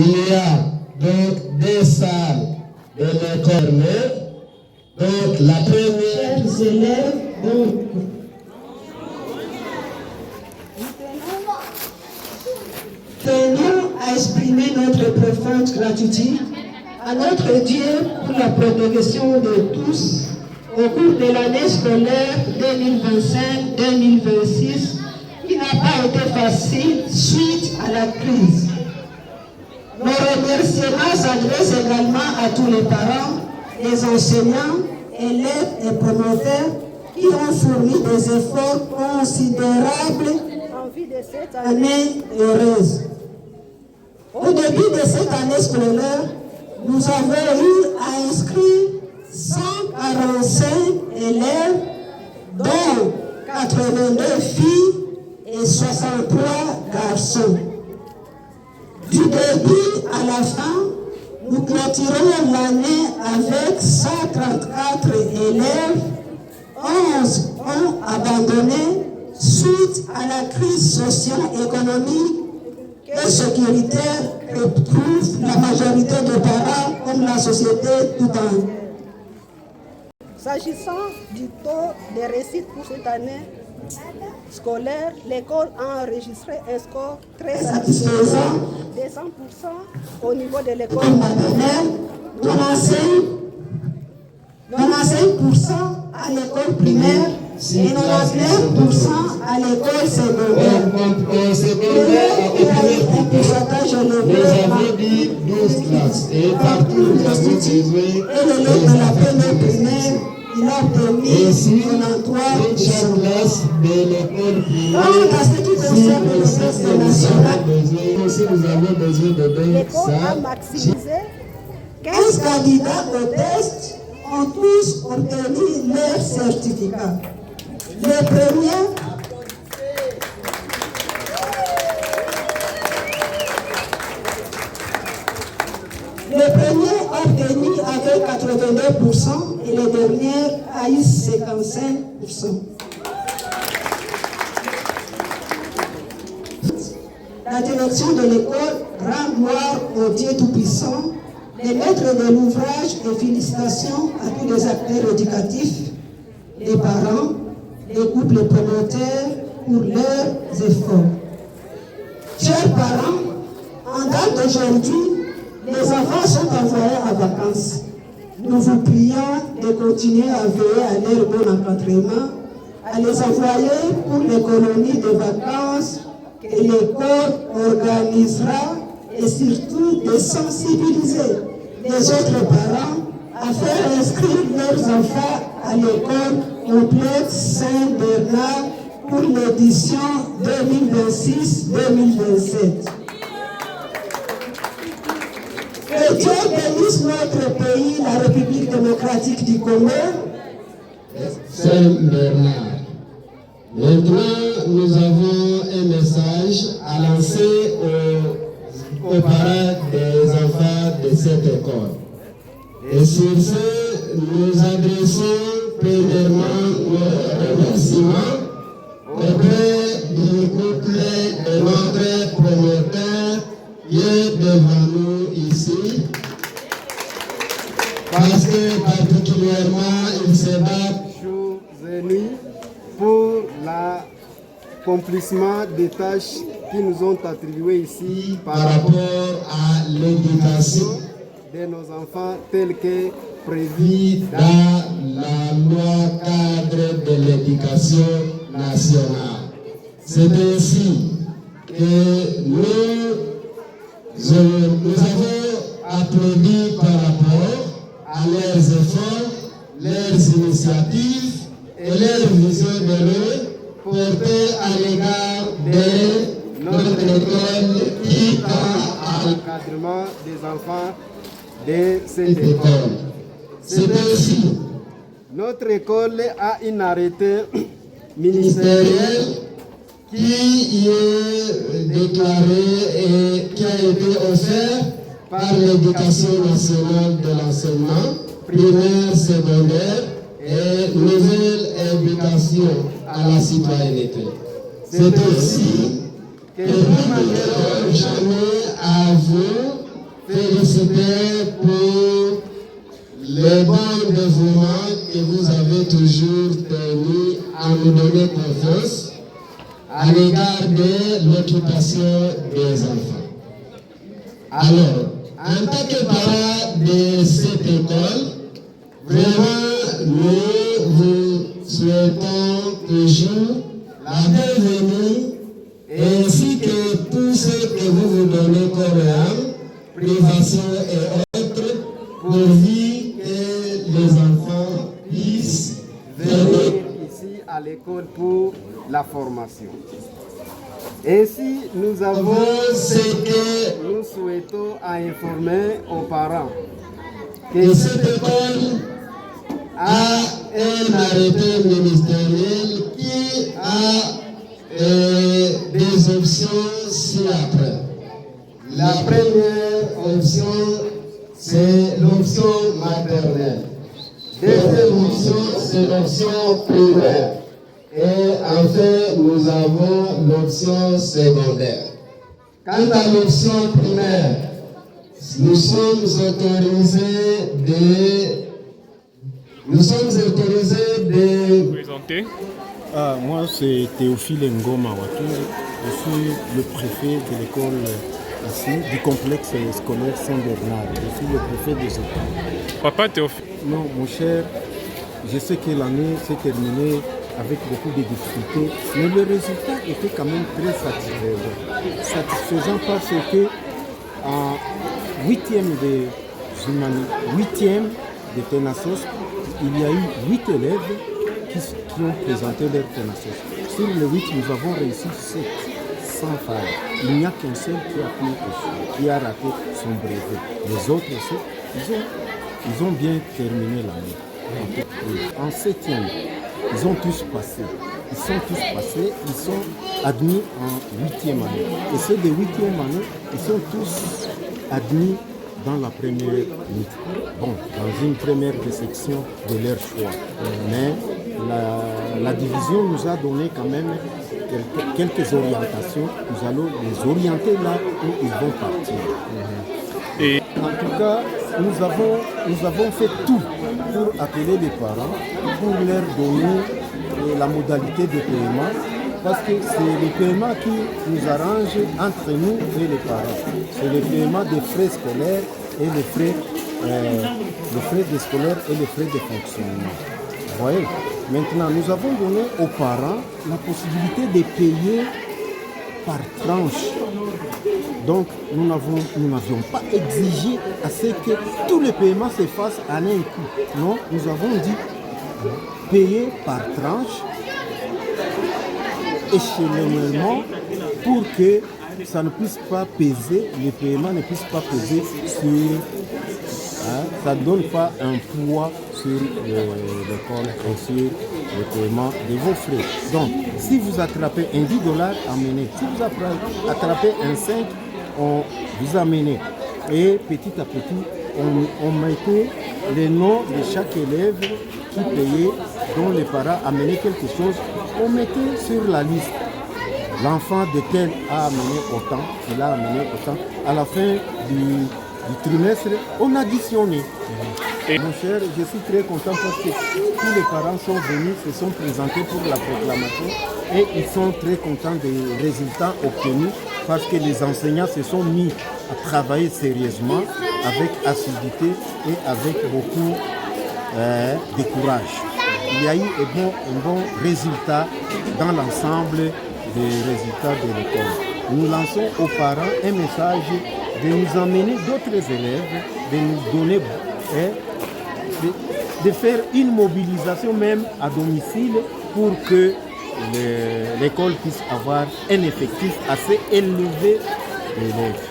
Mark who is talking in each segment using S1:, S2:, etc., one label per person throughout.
S1: Il y a donc des salles de l'école. Donc la première...
S2: Chers élèves, donc... Tenons à exprimer notre profonde gratitude à notre Dieu pour la protection de tous au cours de l'année scolaire 2025-2026 qui n'a pas été facile suite à la crise. Nos remerciements s'adressent également à tous les parents, les enseignants, élèves et promoteurs qui ont fourni des efforts considérables en vue de cette année heureuse. Au début de cette année scolaire, nous avons eu à inscrire 145 élèves, dont 82 filles et 63 garçons. Du début à la fin, nous clôturons l'année avec 134 élèves. 11 ont abandonné suite à la crise socio-économique et sécuritaire que trouve la majorité des parents comme la société tout entière. S'agissant du taux de réussite pour cette année scolaire, l'école a enregistré un score très satisfaisant de 100% au niveau de l'école maternelle, 95% à l'école primaire et 99% à l'école secondaire.
S1: Au secondaire,
S2: Un pourcentage élevé.
S1: nous avons dit 12 classes et partout nous avons besoin
S2: Et l'élève de la première primaire, il a obtenu
S1: ici,
S2: 93%.
S1: chaque classe de l'école primaire,
S2: Donc, à ce qui concerne le test national,
S1: si nous avons besoin de donner
S2: l'école a
S1: ça,
S2: maximisé 15 candidats au test ont tous obtenu leur certificat. Les premiers obtenu avec 82% et les derniers à 55%. La direction de l'école rend gloire au Dieu Tout-Puissant, les maîtres de l'ouvrage et félicitations à tous les acteurs éducatifs, les parents, les couples promoteurs pour leurs efforts. Chers parents, en date d'aujourd'hui, les enfants sont envoyés en vacances. Nous vous prions de continuer à veiller à leur bon encadrement, à les envoyer pour les colonies de vacances que l'école organisera et surtout de sensibiliser les autres parents à faire inscrire leurs enfants à l'école complexe Saint-Bernard pour l'édition 2026-2027. Que Dieu bénisse notre pays, la République démocratique du Congo.
S1: Saint-Bernard. Maintenant, nous avons un message à lancer aux parents des enfants de cette école. Et sur ce, nous adressons premièrement nos remerciements auprès du couple de notre promoteur qui est devant nous ici, parce que particulièrement il se bat
S3: jour et nuit pour l'accomplissement des tâches qui nous ont attribuées ici
S1: par rapport à l'éducation
S3: de nos enfants tels que prévu
S1: vit dans la loi cadre de l'éducation nationale. C'est ainsi que nous avons applaudi par rapport à leurs efforts, leurs initiatives et leur vision de l'eux portée à l'égard de notre école qui tend à
S3: l'encadrement des enfants de cette
S1: l'école.
S3: école.
S1: C'est ainsi
S3: Notre école a un arrêté
S1: ministériel qui est déclaré et qui a été offert par l'Éducation nationale de l'enseignement primaire, secondaire et nouvelle invitation à la citoyenneté. C'est aussi que nous ne jamais à vous féliciter pour le bon dévouement que vous avez toujours tenu à nous donner confiance à l'égard de l'occupation des enfants. Alors, en tant que parents de cette école, vraiment, nous vous souhaitons toujours la bienvenue ainsi que tout ce que vous vous donnez corps et âme, privation et autres, pourvu que les enfants puissent venir
S3: ici à l'école pour la formation. Ainsi, nous avons
S1: ce que
S3: nous souhaitons informer aux parents
S1: que cette école a un arrêté ministériel qui a des options ci-après. La première option, c'est l'option maternelle. Deuxième option, c'est l'option primaire. Et enfin, nous avons l'option secondaire. Quant à l'option primaire, nous sommes autorisés de
S4: Présenter.
S5: Moi, c'est Théophile Ngoma Watunde. Je suis le préfet de l'école ici, du complexe scolaire Saint-Bernard. Je suis le préfet des écoles.
S4: Papa Théophile.
S5: Non, mon cher, je sais que l'année s'est terminée avec beaucoup de difficultés, mais le résultat était quand même très satisfaisant. Satisfaisant parce que en 8e de Tenassos, il y a eu 8 élèves qui ont présenté leur Tenassos. Sur les 8, nous avons réussi 7 sans faille. Il n'y a qu'un seul qui a raté son brevet. Les autres aussi, ils ont bien terminé l'année. En 7e, ils ont tous passé. Ils sont tous passés, ils sont admis en 8e année. Et ceux de 8e année, ils sont tous admis dans la première unité. Bon, dans une première section de leur choix. Mais la division nous a donné quand même quelques orientations. Nous allons les orienter là où ils vont partir.
S4: Et
S5: en tout cas, nous avons fait tout pour appeler les parents, pour leur donner la modalité de paiement, parce que c'est le paiement qui nous arrange entre nous et les parents. C'est le paiement des frais scolaires et les frais des scolaires et les frais de fonctionnement. Vous voyez? Maintenant, nous avons donné aux parents la possibilité de payer par tranche. Donc, nous n'avions pas exigé à ce que tous les paiements se fassent en un coup. Non, nous avons dit payer par tranche, échelonnement, pour que ça ne puisse pas peser, les paiements ne puissent pas peser sur... ça ne donne pas un poids sur l'école et sur le paiement de vos frais. Donc, si vous attrapez un $10 amenez, si vous attrapez un 5, on vous amène. Et petit à petit, on mettait les noms de chaque élève qui payait, dont les parents amenaient quelque chose, on mettait sur la liste. L'enfant de tel a amené autant, il a amené autant. À la fin du trimestre, on additionnait.
S4: Et
S5: mon cher, je suis très content parce que tous les parents sont venus, se sont présentés pour la proclamation et ils sont très contents des résultats obtenus parce que les enseignants se sont mis à travailler sérieusement, avec assiduité et avec beaucoup de courage. Il y a eu un bon résultat dans l'ensemble des résultats de l'école. Nous lançons aux parents un message de nous emmener d'autres élèves, de nous donner, de faire une mobilisation même à domicile pour que l'école puisse avoir un effectif assez élevé d'élèves.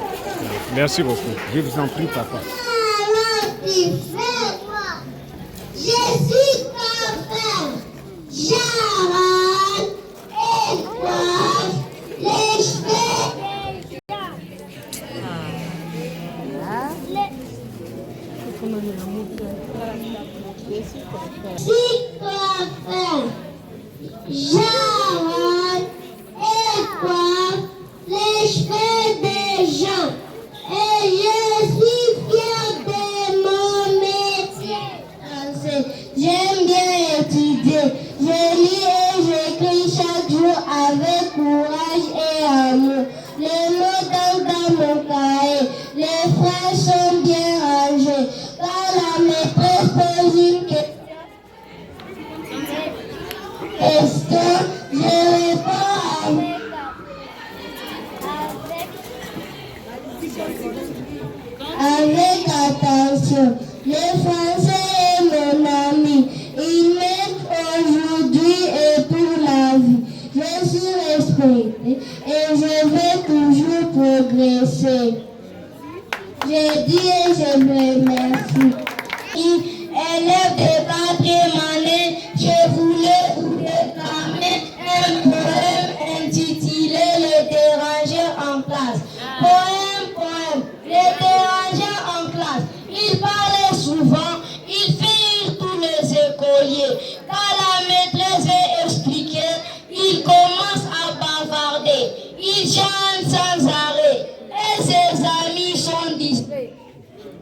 S4: merci beaucoup.
S5: Je vous en prie, papa.
S6: Je suis papa. J'arrête et coiffe les cheveux. Je suis coiffeur. J'arrête et coiffe les cheveux des gens. Et je suis avec courage et amour. Les mots dans mon cahier, les phrases sont bien rangées. Quand la maîtresse pose une question, je réponds avec attention. Le français est mon ami. Il m'aide aujourd'hui et pour la vie. Je suis respecté et je vais toujours progresser. Je dis et je me remercie. Élève de 4e année, je voulais vous déclamer un poème intitulé Le déranger en classe. Poème. Le déranger en classe. Il parlait souvent, il fait rire tous les écoliers. Quand la maîtresse veut expliquer, il commence à bavarder. Il chante sans arrêt et ses amis sont distraits.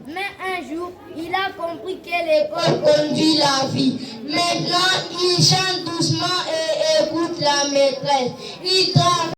S6: Mais un jour, il a compris que l'école conduit la vie. Maintenant, il chante doucement et écoute la maîtresse. Il travaille.